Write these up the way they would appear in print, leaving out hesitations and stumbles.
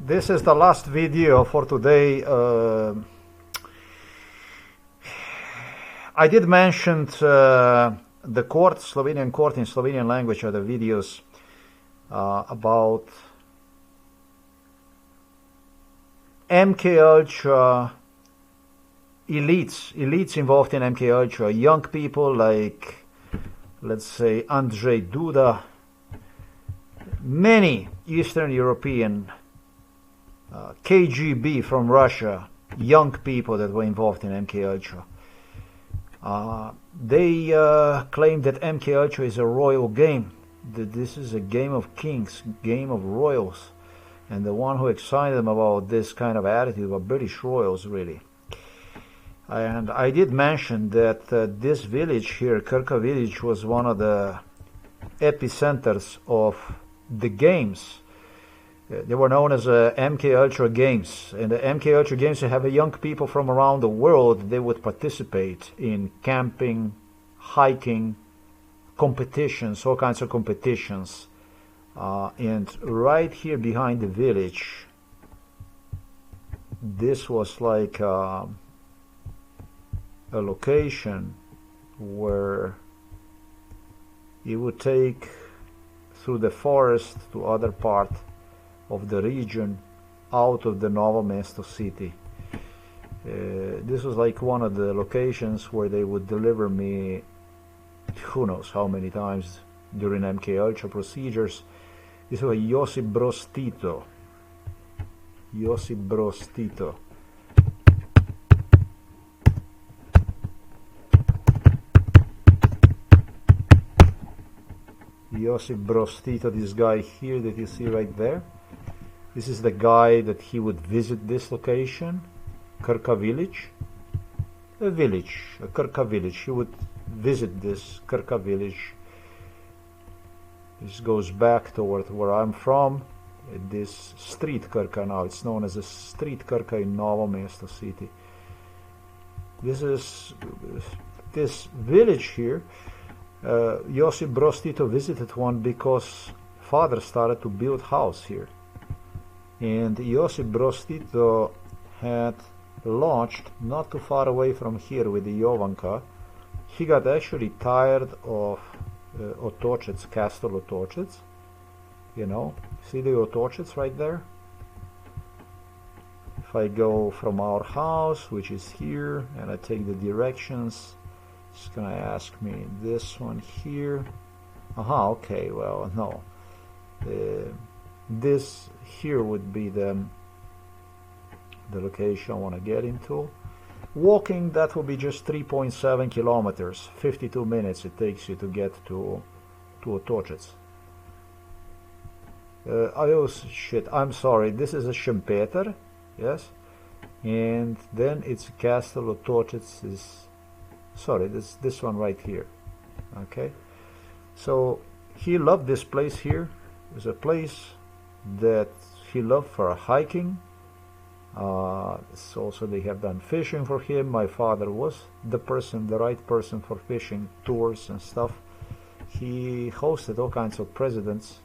this is the last video for today. I did mention the court, Slovenian court in Slovenian language, or the videos about MK Ultra elites involved in MK Ultra, young people like, let's say, Andrzej Duda, many Eastern European, KGB from Russia, young people that were involved in MK Ultra. They claim that MK Ultra is a royal game, that this is a game of kings, game of royals, and the one who excited them about this kind of attitude were British royals, really. And I did mention that this village here, Krka village, was one of the epicenters of the games. They were known as MK Ultra Games, and the MK Ultra Games, they have young people from around the world. They would participate in camping, hiking, competitions, all kinds of competitions. And right here behind the village, this was like a location where you would take through the forest to other part of the region out of the Novo MESTO city. This was like one of the locations where they would deliver me who knows how many times during MK Ultra procedures. This was Josip Broz Tito. Josip Broz Tito. Josip Broz Tito, this guy here that you see right there. This is the guy that he would visit this location, Krka village. A Krka village. He would visit this Krka village. This goes back toward where I'm from. This street Krka now, it's known as a street Krka in Novo MESTO city. This is this village here. Josip Broz Tito visited one because father started to build house here. And Josip Broz Tito had launched not too far away from here with the Jovanka. He got actually tired of Otočec, Castle Otočec. You know, see the Otočec right there? If I go from our house, which is here, and I take the directions, it's gonna ask me this one here. Aha, okay, well, no. This here would be the location I want to get into. Walking, that will be just 3.7 kilometers, 52 minutes it takes you to get to Otočec. I'm sorry, this is a Šempeter, yes, and then it's Castle Otočec is, sorry, this one right here, okay. So he loved this place here. It's a place that he loved for hiking. Also they have done fishing for him. My father was the right person for fishing tours and stuff. He hosted all kinds of presidents,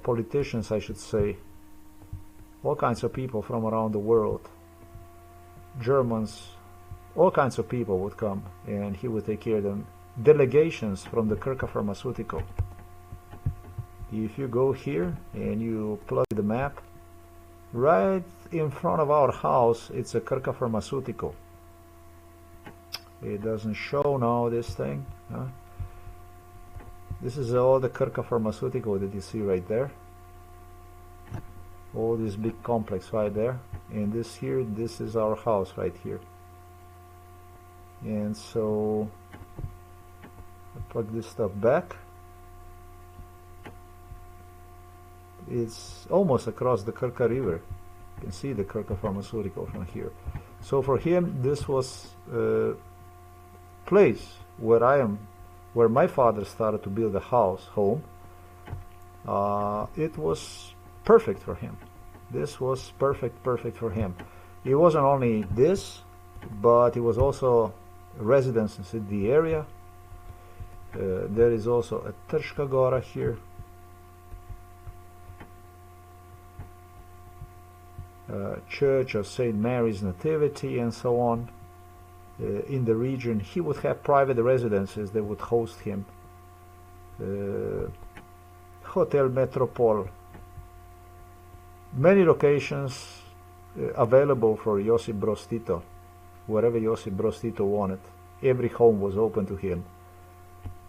politicians I should say, all kinds of people from around the world, Germans, all kinds of people would come and he would take care of them. Delegations from the Krka pharmaceutical. If you go here and you plug the map, right in front of our house, it's a Krka pharmaceutical. It doesn't show now, this thing. Huh? This is all the Krka pharmaceutical that you see right there. All this big complex right there. And this here, this is our house right here. And so I plug this stuff back. It's almost across the Krka river. You can see the Krka pharmaceutical from here. So for him, this was a place where my father started to build a home. It was perfect for him. This was perfect for him. It wasn't only this, but it was also residences in the area. There is also a Trška Gora here. Church of St. Mary's Nativity and so on. In the region, he would have private residences that would host him. Hotel Metropole. Many locations available for Josip Broz Tito. Wherever Josip Broz Tito wanted, every home was open to him.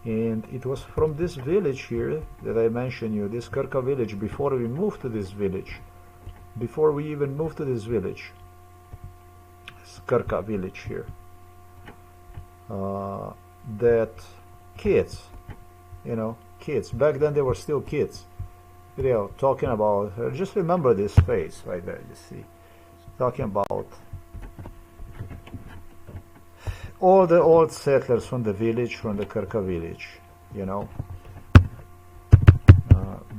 And it was from this village here that I mentioned you, this Krka village, before we moved to this village, before we even moved to this village, this Krka village here, that kids, you know, kids, back then they were still kids, you know, talking about, just remember this face right there, you see, talking about all the old settlers from the village, from the Krka village, you know,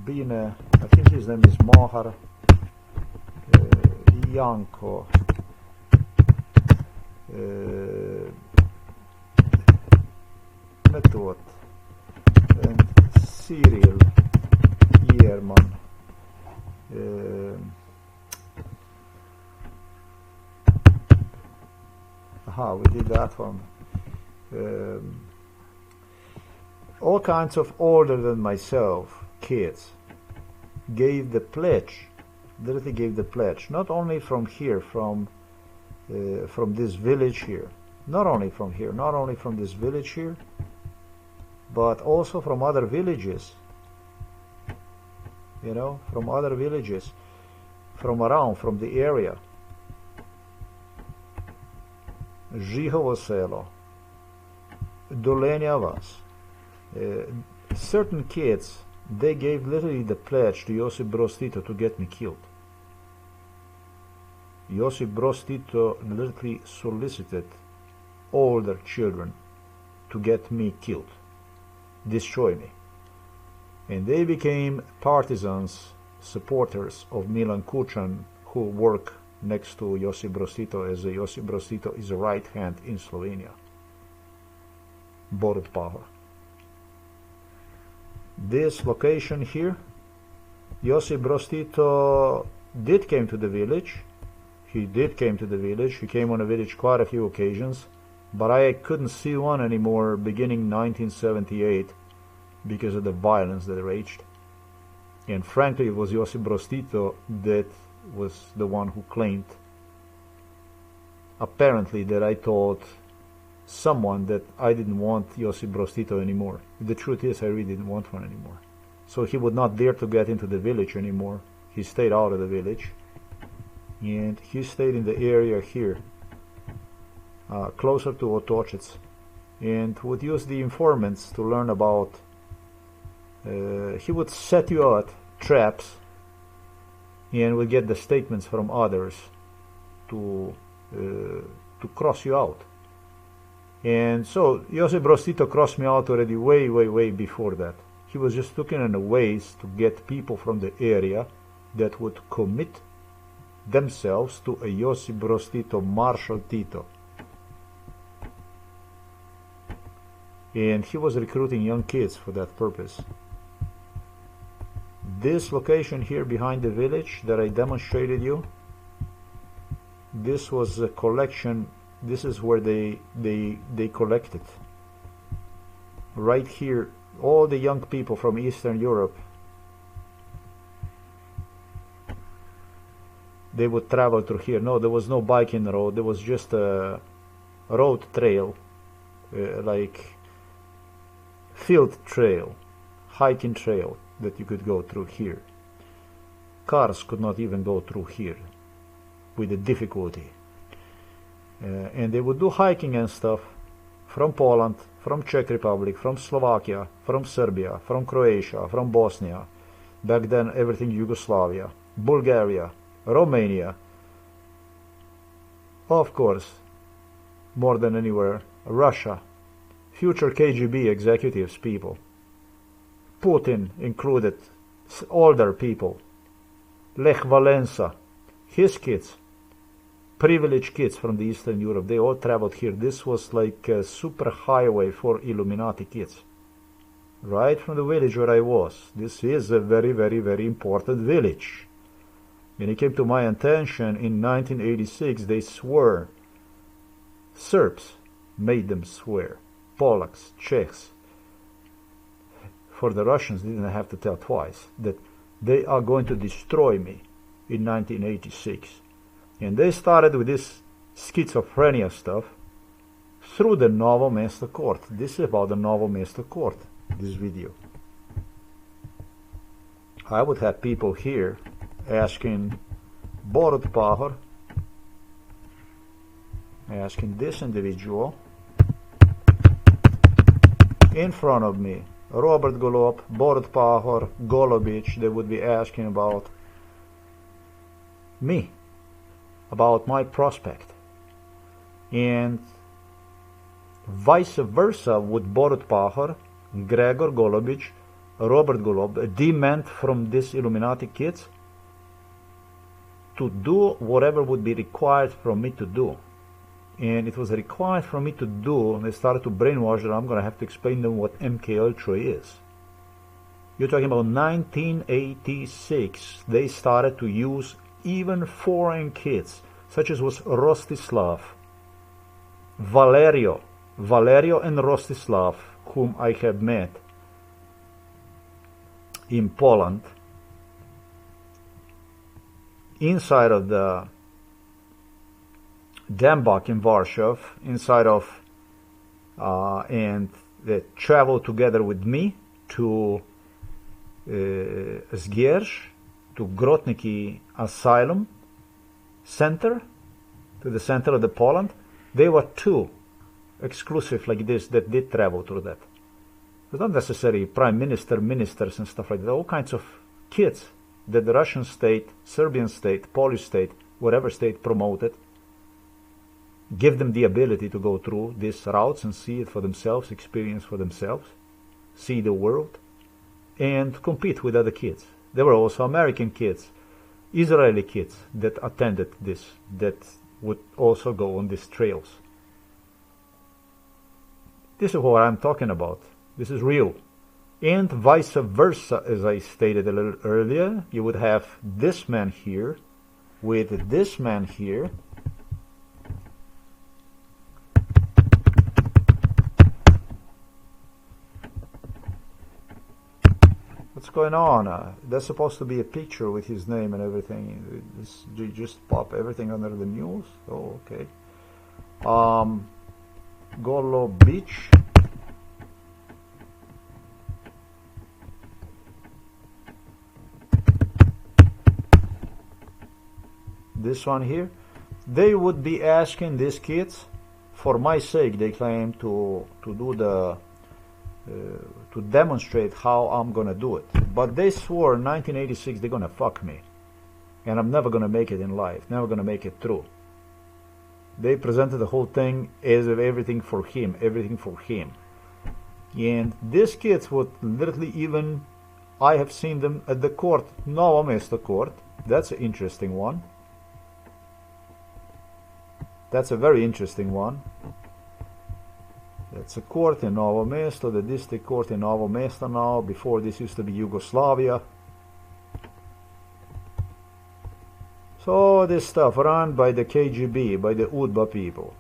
I think his name is Mohar, Janko, Metod, and Cyril, Jerman, we did that one. All kinds of older than myself kids gave the pledge. Literally gave the pledge, not only from here, from this village here, not only from here, not only from this village here, but also from other villages, you know, from other villages, from around, from the area. Žihovo selo, Dolenja vas. Certain kids, they gave literally the pledge to Josip Broz Tito to get me killed. Josip Broz Tito literally solicited older children to get me killed, destroy me. And they became partisans, supporters of Milan Kučan, who work next to Josip Broz Tito, as Josip Broz Tito is a right hand in Slovenia. Borut Pahor. This location here, Josip Broz Tito did came to the village. He did came to the village. He came on the village quite a few occasions, but I couldn't see one anymore beginning 1978 because of the violence that raged. And frankly, it was Josip Broz Tito that was the one who claimed, apparently, that I told someone that I didn't want Josip Broz Tito anymore. The truth is, I really didn't want one anymore. So he would not dare to get into the village anymore. He stayed out of the village, and he stayed in the area here, closer to Otočec, and would use the informants to learn about, he would set you out traps and would get the statements from others to cross you out. And so Josip Broz Tito crossed me out already way before that. He was just looking in the ways to get people from the area that would commit themselves to a Josip Broz Tito, Marshal Tito. And he was recruiting young kids for that purpose. This location here behind the village that I demonstrated you, this was a collection. This is where they collected. Right here, all the young people from Eastern Europe, they would travel through here. No, there was no biking road. There was just a road trail, like field trail, hiking trail that you could go through here. Cars could not even go through here with the difficulty. And they would do hiking and stuff from Poland, from Czech Republic, from Slovakia, from Serbia, from Croatia, from Bosnia, back then everything Yugoslavia, Bulgaria, Romania, of course, more than anywhere, Russia, future KGB executives people, Putin included, older people, Lech Walesa, his kids, privileged kids from the Eastern Europe, they all traveled here. This was like a super highway for Illuminati kids. Right from the village where I was. This is a very important village. And it came to my attention in 1986, they swore, Serbs made them swear, Polacks, Czechs. For the Russians, they didn't have to tell twice, that they are going to destroy me in 1986. And they started with this schizophrenia stuff through the Novo MESTO court. This is about the Novo MESTO court, this video. I would have people here asking Borut Pahor, asking this individual in front of me, Robert Golob, Borut Pahor, Golobic, they would be asking about me, about my prospect. And vice versa with Borut Pahor, Gregor Golobic, Robert Golob demand from these Illuminati kids to do whatever would be required from me to do. And it was required for me to do, and they started to brainwash that I'm going to have to explain them what MK Ultra is. You're talking about 1986. They started to use even foreign kids, such as was Rostislav, Valerio and Rostislav, whom I have met in Poland, inside of the Dambach in Warsaw, inside of, and they traveled together with me to Zgierz, to Grotniki Asylum Center, to the center of the Poland. They were two exclusive like this that did travel through that. It's not necessarily prime minister, ministers and stuff like that. All kinds of kids that the Russian state, Serbian state, Polish state, whatever state promoted, give them the ability to go through these routes and see it for themselves, experience for themselves, see the world, and compete with other kids. There were also American kids, Israeli kids that attended this, that would also go on these trails. This is what I'm talking about. This is real. And vice versa, as I stated a little earlier, you would have this man here with this man here. What's going on? That's supposed to be a picture with his name and everything. You just pop everything under the news? Oh, okay. Golo Beach. This one here. They would be asking these kids, for my sake, they claim, to do the to demonstrate how I'm gonna do it. But they swore in 1986 they're gonna fuck me, and I'm never gonna make it in life, never gonna make it through. They presented the whole thing as if everything for him, and these kids would literally even, I have seen them at the court, Novo MESTO court. That's an interesting one. That's a very interesting one. It's a court in Novo MESTO, the district court in Novo MESTO now. Before this used to be Yugoslavia. So this stuff run by the KGB, by the UDBA people.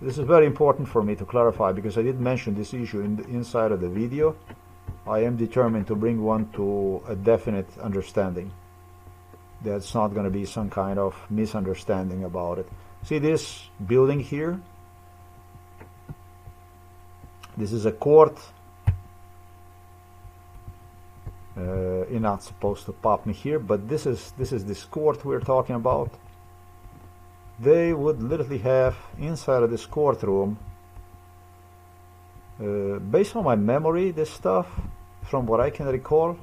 This is very important for me to clarify because I did mention this issue in the inside of the video. I am determined to bring one to a definite understanding. That's not going to be some kind of misunderstanding about it. See this building here? This is a court. You're not supposed to pop me here, but this is this court we're talking about. They would literally have inside of this courtroom, based on my memory, this stuff, from what I can recall,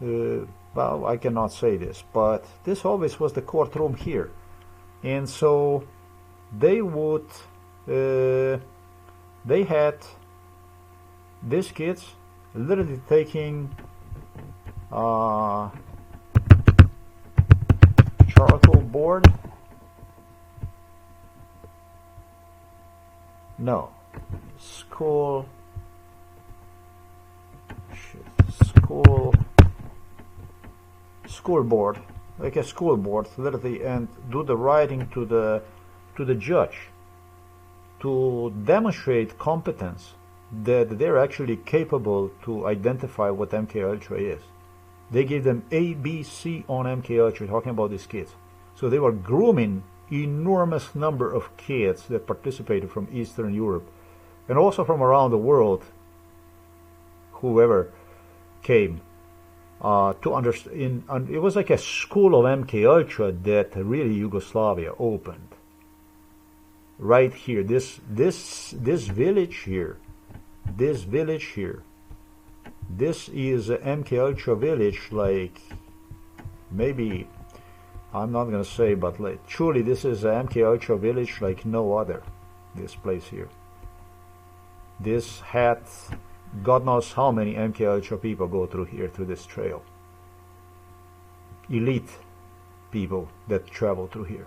well, I cannot say this, but this always was the courtroom here. And so they would, they had these kids literally taking charcoal board. No, school board. like a school board, literally, and do the writing to the judge to demonstrate competence, that they're actually capable to identify what MK Ultra is. They gave them A, B, C on MK Ultra, talking about these kids. So they were grooming enormous number of kids that participated from Eastern Europe and also from around the world, whoever came to understand. It was like a school of MK Ultra that really Yugoslavia opened. Right here, this village here, this is a MK Ultra village, like, maybe, I'm not gonna say, but like, truly this is a MK Ultra village like no other, this place here. This had, God knows how many MK Ultra people go through here, through this trail. Elite people that travel through here.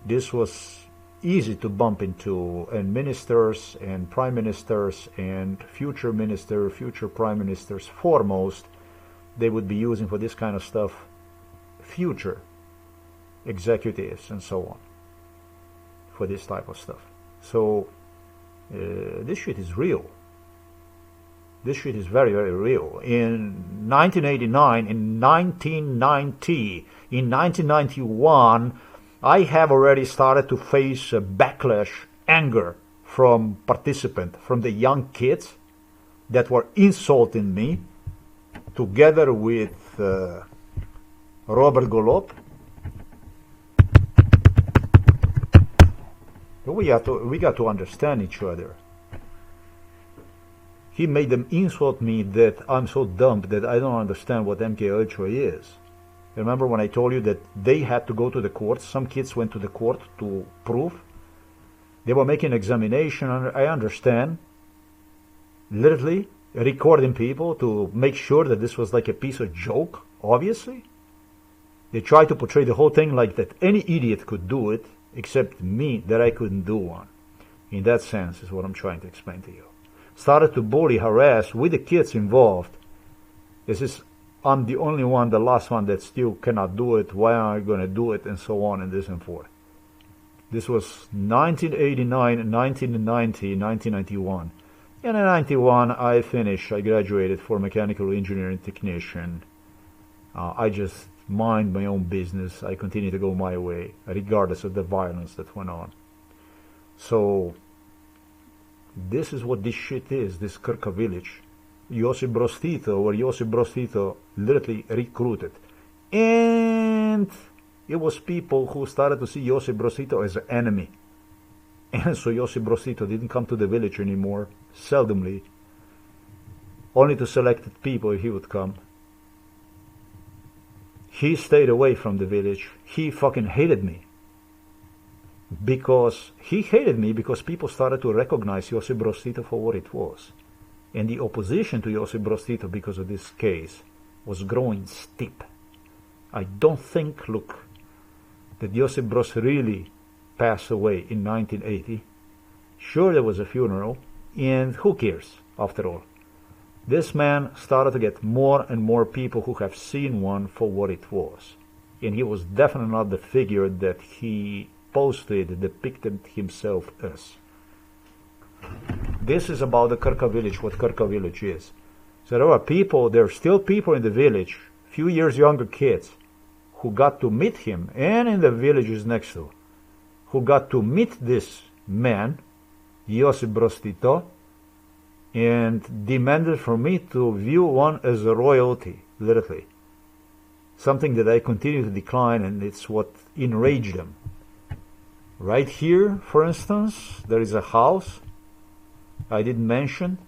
This was easy to bump into, and ministers and prime ministers and future minister, future prime ministers foremost, they would be using for this kind of stuff, future executives and so on, for this type of stuff. So this shit is real. This shit is very, very real. In 1989, in 1990, in 1991, I have already started to face a backlash, anger from participants, from the young kids that were insulting me, together with Robert Golob. We got to understand each other. He made them insult me that I'm so dumb that I don't understand what MK Ultra is. Remember when I told you that they had to go to the court? Some kids went to the court to prove. They were making examination, I understand. Literally recording people to make sure that this was like a piece of joke, obviously. They tried to portray the whole thing like that any idiot could do it, except me, that I couldn't do one. In that sense is what I'm trying to explain to you. Started to bully, harass with the kids involved. I'm the only one, the last one that still cannot do it. Why am I going to do it? And so on and this and forth. This was 1989, 1990, 1991. And in 91, I finished. I graduated for mechanical engineering technician. I just mind my own business. I continue to go my way, regardless of the violence that went on. So, this is what this shit is, this Krka village. Josip Broz Tito, or Josip Broz Tito literally recruited. And it was people who started to see Josip Broz Tito as an enemy. And so Josip Broz Tito didn't come to the village anymore, seldomly. Only to selected people he would come. He stayed away from the village. He fucking hated me. He hated me because people started to recognize Josip Broz Tito for what it was. And the opposition to Josip Broz Tito because of this case was growing steep. I don't think, look, that Josip Broz really passed away in 1980. Sure, there was a funeral, and who cares, after all? This man started to get more and more people who have seen one for what it was. And he was definitely not the figure that he depicted himself as. This is about the Krka village, what Krka village is. So there are still people in the village, few years younger kids, who got to meet him, and in the villages next to, who got to meet this man, Josip Broz Tito, and demanded from me to view one as a royalty, literally. Something that I continue to decline, and it's what enraged them. Right here, for instance, there is a house I didn't mention.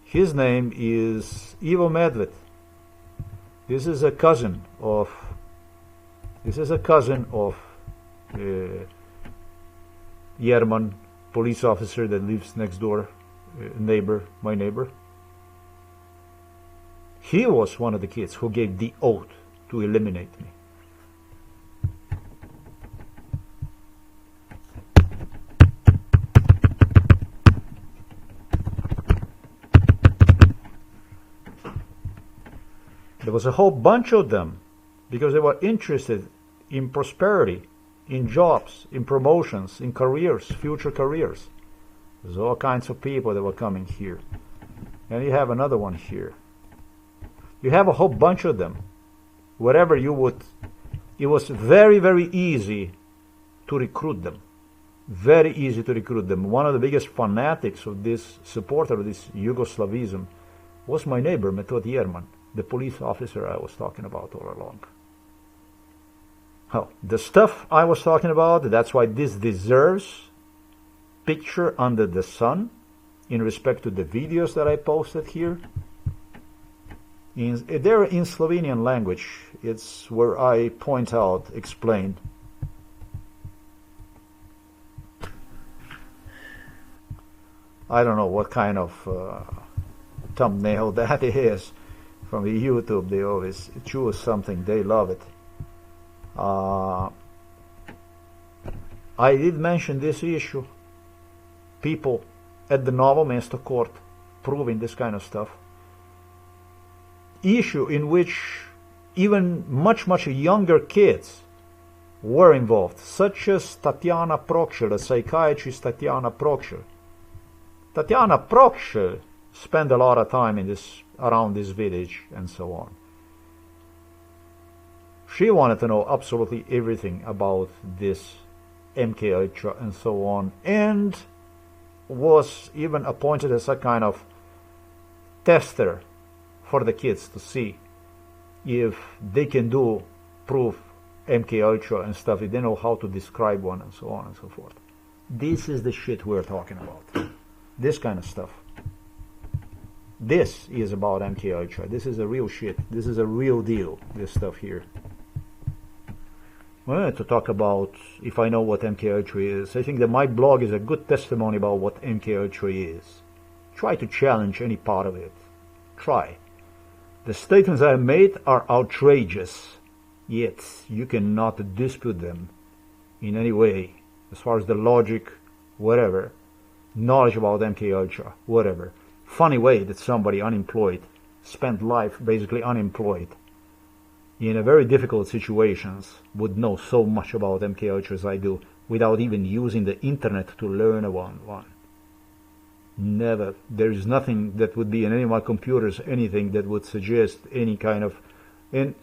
His name is Ivo Medved. This is a cousin of Jerman, police officer that lives next door, my neighbor. He was one of the kids who gave the oath to eliminate me. There was a whole bunch of them because they were interested in prosperity, in jobs, in promotions, in careers, future careers. There's all kinds of people that were coming here. And you have another one here. You have a whole bunch of them. Whatever you would, it was very, very easy to recruit them. Very easy to recruit them. One of the biggest fanatics of this supporter of this Yugoslavism was my neighbor, Metod Jerman, the police officer I was talking about all along. Oh, the stuff I was talking about, that's why this deserves picture under the sun in respect to the videos that I posted here. They're in Slovenian language. It's where I point out, explain. I don't know what kind of thumbnail that is from the YouTube. They always choose something. They love it. I did mention this issue. People at the Novo MESTO court proving this kind of stuff. Issue in which even much younger kids were involved, such as Tatjana Prokšelj, the psychiatrist Tatjana Prokšelj. Tatjana Prokšelj spent a lot of time in around this village and so on. She wanted to know absolutely everything about this MK Ultra and so on, and was even appointed as a kind of tester for the kids to see if they can prove MK Ultra and stuff, if they know how to describe one and so on and so forth. This is the shit we're talking about. This kind of stuff. This is about MK Ultra. This is a real shit. This is a real deal, this stuff here. Well, to talk about if I know what MK Ultra is, I think that my blog is a good testimony about what MK Ultra is. Try to challenge any part of it. Try. The statements I have made are outrageous, yet you cannot dispute them in any way, as far as the logic, whatever, knowledge about MK Ultra, whatever. Funny way that somebody unemployed spent life basically unemployed in a very difficult situations would know so much about MK Ultra as I do without even using the internet to learn one. Never. There is nothing that would be in any of my computers, anything that would suggest any kind of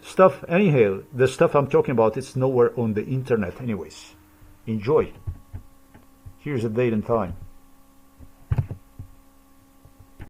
stuff. Anyhow, the stuff I'm talking about, it's nowhere on the internet anyways. Enjoy. Here's the date and time.